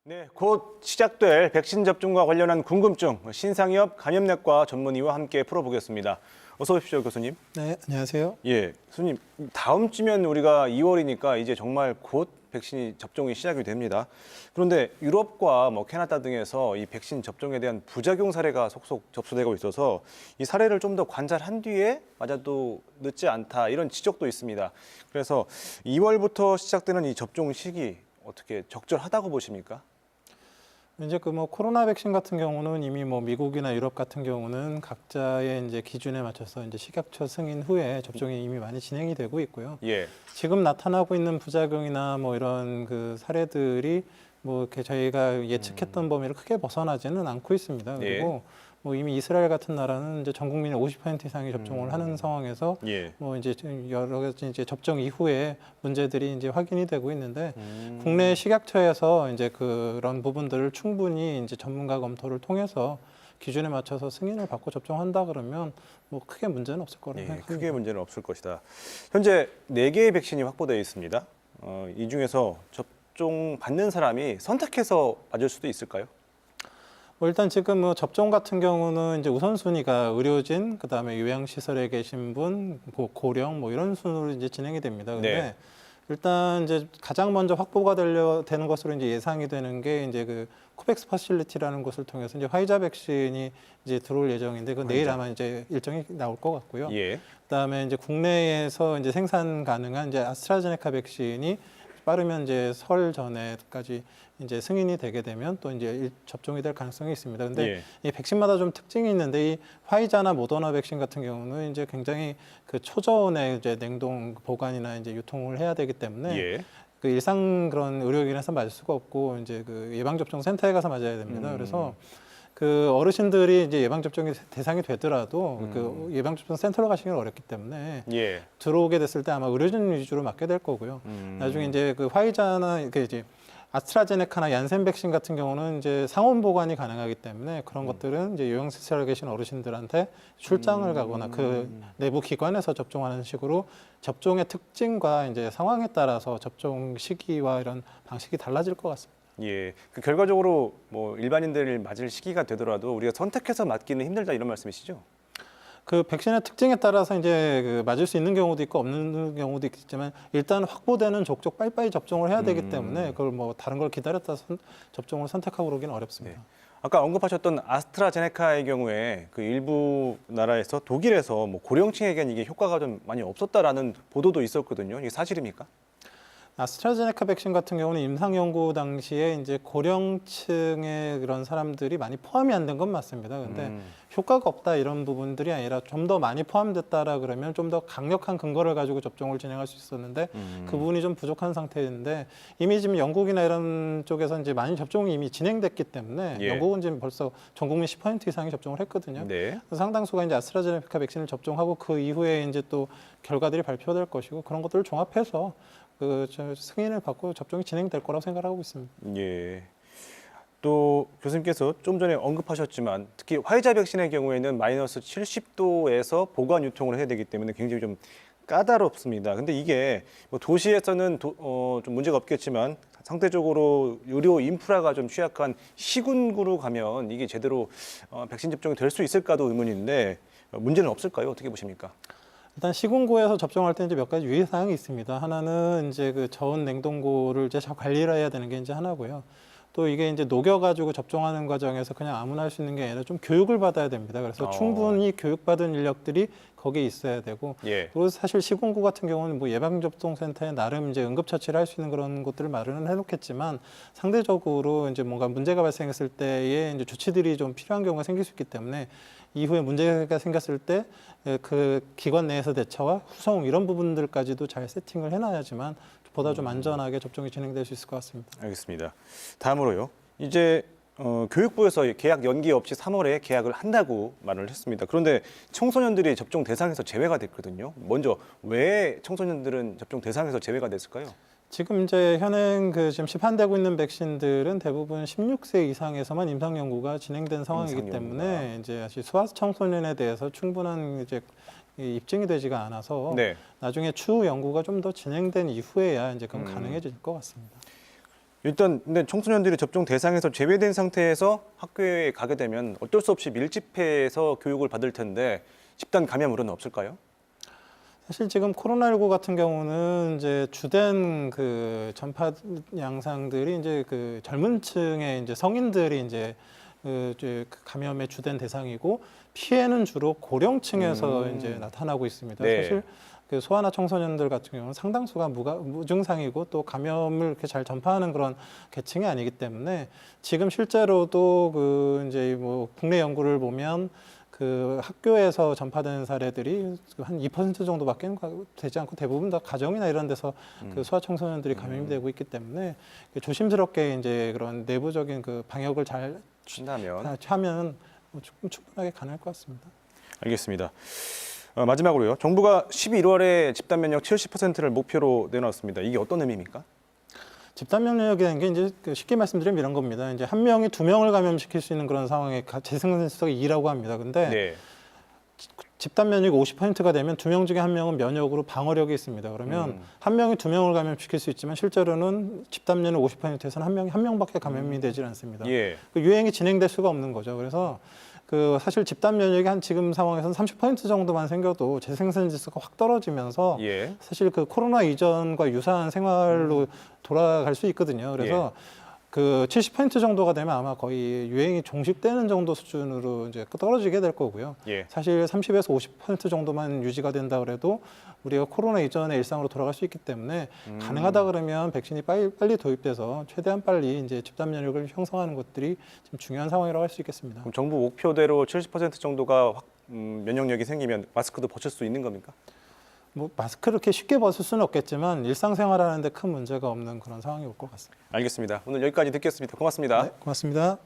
네, 곧 시작될 백신 접종과 관련한 궁금증 신상엽 감염내과 전문의와 함께 풀어보겠습니다. 어서 오십시오, 교수님. 네, 안녕하세요. 예, 교수님, 다음 주면 우리가 2월이니까 이제 정말 곧 백신이 접종이 시작이 됩니다. 그런데 유럽과 캐나다 등에서 이 백신 접종에 대한 부작용 사례가 속속 접수되고 있어서 이 사례를 좀 더 관찰한 뒤에 맞아도 늦지 않다 이런 지적도 있습니다. 그래서 2월부터 시작되는 이 접종 시기 어떻게 적절하다고 보십니까? 이제 코로나 백신 같은 경우는 이미 미국이나 유럽 같은 경우는 각자의 이제 기준에 맞춰서 이제 식약처 승인 후에 접종이 이미 많이 진행이 되고 있고요. 예. 지금 나타나고 있는 부작용이나 이런 그 사례들이 이렇게 저희가 예측했던 범위를 크게 벗어나지는 않고 있습니다. 그리고 이미 이스라엘 같은 나라는 이제 전 국민의 50% 이상이 접종을 하는 상황에서 예. 이제 여러 가지 이제 접종 이후에 문제들이 이제 확인이 되고 있는데 국내 식약처에서 이제 그런 부분들을 충분히 이제 전문가 검토를 통해서 기준에 맞춰서 승인을 받고 접종한다 그러면 크게 문제는 없을 거라고 생각합니다. 크게 문제는 없을 것이다. 현재 4개의 백신이 확보되어 있습니다. 이 중에서 접종 받는 사람이 선택해서 맞을 수도 있을까요? 일단 지금 접종 같은 경우는 이제 우선순위가 의료진, 그다음에 요양시설에 계신 분, 고령 이런 순으로 이제 진행이 됩니다. 근데 일단 이제 가장 먼저 확보가 되는 것으로 이제 예상이 되는 게 이제 그 코백스 퍼실리티라는 곳을 통해서 이제 화이자 백신이 이제 들어올 예정인데 내일 아마 이제 일정이 나올 것 같고요. 예. 그다음에 이제 국내에서 이제 생산 가능한 이제 아스트라제네카 백신이 빠르면 이제 설 전에까지 이제 승인이 되게 되면 또 이제 접종이 될 가능성이 있습니다. 근데 이 백신마다 좀 특징이 있는데 이 화이자나 모더나 백신 같은 경우는 이제 굉장히 그 초저온의 이제 냉동 보관이나 이제 유통을 해야 되기 때문에 그 일상 그런 의료기관에서 맞을 수가 없고 이제 그 예방접종 센터에 가서 맞아야 됩니다. 그래서 그 어르신들이 이제 예방접종이 대상이 되더라도 그 예방접종 센터로 가시기는 어렵기 때문에 들어오게 됐을 때 아마 의료진 위주로 맞게 될 거고요. 나중에 이제 그 화이자나 그 이제 아스트라제네카나 얀센 백신 같은 경우는 이제 상온 보관이 가능하기 때문에 그런 것들은 이제 요양시설에 계신 어르신들한테 출장을 가거나 그 내부 기관에서 접종하는 식으로 접종의 특징과 이제 상황에 따라서 접종 시기와 이런 방식이 달라질 것 같습니다. 예, 그 결과적으로 일반인들이 맞을 시기가 되더라도 우리가 선택해서 맞기는 힘들다 이런 말씀이시죠? 그 백신의 특징에 따라서 이제 그 맞을 수 있는 경우도 있고 없는 경우도 있겠지만 일단 확보되는 족족 빨리빨리 접종을 해야 되기 때문에 그걸 다른 걸 기다렸다 접종을 선택하고 그러기는 어렵습니다. 아까 언급하셨던 아스트라제네카의 경우에 그 일부 나라에서 독일에서 고령층에겐 이게 효과가 좀 많이 없었다라는 보도도 있었거든요. 이게 사실입니까? 아스트라제네카 백신 같은 경우는 임상 연구 당시에 이제 고령층의 그런 사람들이 많이 포함이 안 된 건 맞습니다. 근데 효과가 없다 이런 부분들이 아니라 좀 더 많이 포함됐다라 그러면 좀 더 강력한 근거를 가지고 접종을 진행할 수 있었는데 그 부분이 좀 부족한 상태인데 이미 지금 영국이나 이런 쪽에서 이제 많이 접종이 이미 진행됐기 때문에 영국은 지금 벌써 전 국민 10% 이상이 접종을 했거든요. 상당수가 이제 아스트라제네카 백신을 접종하고 그 이후에 이제 또 결과들이 발표될 것이고 그런 것들을 종합해서 승인을 받고 접종이 진행될 거라고 생각하고 있습니다. 예. 또 교수님께서 좀 전에 언급하셨지만 특히 화이자 백신의 경우에는 마이너스 70도에서 보관 유통을 해야 되기 때문에 굉장히 좀 까다롭습니다. 근데 이게 도시에서는 좀 문제가 없겠지만 상대적으로 의료 인프라가 좀 취약한 시군구로 가면 이게 제대로 백신 접종이 될 수 있을까도 의문인데 문제는 없을까요? 어떻게 보십니까? 일단 시군구에서 접종할 때 이제 몇 가지 유의사항이 있습니다. 하나는 이제 그 저온 냉동고를 이제 잘 관리를 해야 되는 게 이제 하나고요. 또 이게 이제 녹여가지고 접종하는 과정에서 그냥 아무나 할 수 있는 게 아니라 좀 교육을 받아야 됩니다. 그래서 충분히 교육받은 인력들이 거기에 있어야 되고, 그리고 사실 시군구 같은 경우는 예방접종센터에 나름 이제 응급처치를 할 수 있는 그런 곳들을 마련을 해놓겠지만 상대적으로 이제 뭔가 문제가 발생했을 때에 이제 조치들이 좀 필요한 경우가 생길 수 있기 때문에 이후에 문제가 생겼을 때 그 기관 내에서 대처와 후송 이런 부분들까지도 잘 세팅을 해놔야지만 보다 좀 안전하게 접종이 진행될 수 있을 것 같습니다. 알겠습니다. 다음으로요. 이제 교육부에서 계약 연기 없이 3월에 계약을 한다고 말을 했습니다. 그런데 청소년들이 접종 대상에서 제외가 됐거든요. 먼저 왜 청소년들은 접종 대상에서 제외가 됐을까요? 지금 이제 현행 지금 시판되고 있는 백신들은 대부분 16세 이상에서만 임상 연구가 진행된 상황이기 때문에 이제 아직 소아 청소년에 대해서 충분한 이제 입증이 되지가 않아서 나중에 추후 연구가 좀 더 진행된 이후에야 이제 그건 가능해질 것 같습니다. 일단 근데 청소년들이 접종 대상에서 제외된 상태에서 학교에 가게 되면 어쩔 수 없이 밀집해서 교육을 받을 텐데 집단 감염으로는 없을까요? 사실 지금 코로나19 같은 경우는 이제 주된 그 전파 양상들이 이제 그 젊은 층의 이제 성인들이 이제 그 감염의 주된 대상이고 피해는 주로 고령층에서 이제 나타나고 있습니다. 네. 사실 그 소아나 청소년들 같은 경우는 상당수가 무증상이고 또 감염을 이렇게 잘 전파하는 그런 계층이 아니기 때문에 지금 실제로도 그 이제 뭐 국내 연구를 보면 그 학교에서 전파되는 사례들이 한 2% 정도밖에 되지 않고 대부분 다 가정이나 이런 데서 그 소아 청소년들이 감염이 되고 있기 때문에 조심스럽게 이제 그런 내부적인 그 방역을 잘 한다면 하면 조금 충분하게 가능할 것 같습니다. 알겠습니다. 마지막으로요. 정부가 11월에 집단 면역 70%를 목표로 내놨습니다. 이게 어떤 의미입니까? 집단 면역이라는 게 이제 쉽게 말씀드리면 이런 겁니다. 이제 한 명이 두 명을 감염시킬 수 있는 그런 상황에 재생산수가 2라고 합니다. 근데 네. 집단 면역이 50%가 되면 두 명 중에 한 명은 면역으로 방어력이 있습니다. 그러면 한 명이 두 명을 감염시킬 수 있지만 실제로는 집단 면역 50%에서는 한 명밖에 감염이 되질 않습니다. 예. 그 유행이 진행될 수가 없는 거죠. 그래서 그 사실 집단 면역이 한 지금 상황에서는 30% 정도만 생겨도 재생산 지수가 확 떨어지면서 예. 사실 그 코로나 이전과 유사한 생활로 돌아갈 수 있거든요. 그래서 그 70% 정도가 되면 아마 거의 유행이 종식되는 정도 수준으로 이제 떨어지게 될 거고요. 예. 사실 30에서 50% 정도만 유지가 된다 그래도 우리가 코로나 이전의 일상으로 돌아갈 수 있기 때문에 가능하다 그러면 백신이 빨리 도입돼서 최대한 빨리 이제 집단 면역을 형성하는 것들이 지금 중요한 상황이라고 할 수 있겠습니다. 그럼 정부 목표대로 70% 정도가 면역력이 생기면 마스크도 벗을 수 있는 겁니까? 뭐 마스크를 이렇게 쉽게 벗을 수는 없겠지만 일상생활하는데 큰 문제가 없는 그런 상황이 올 것 같습니다. 알겠습니다. 오늘 여기까지 듣겠습니다. 고맙습니다. 네, 고맙습니다.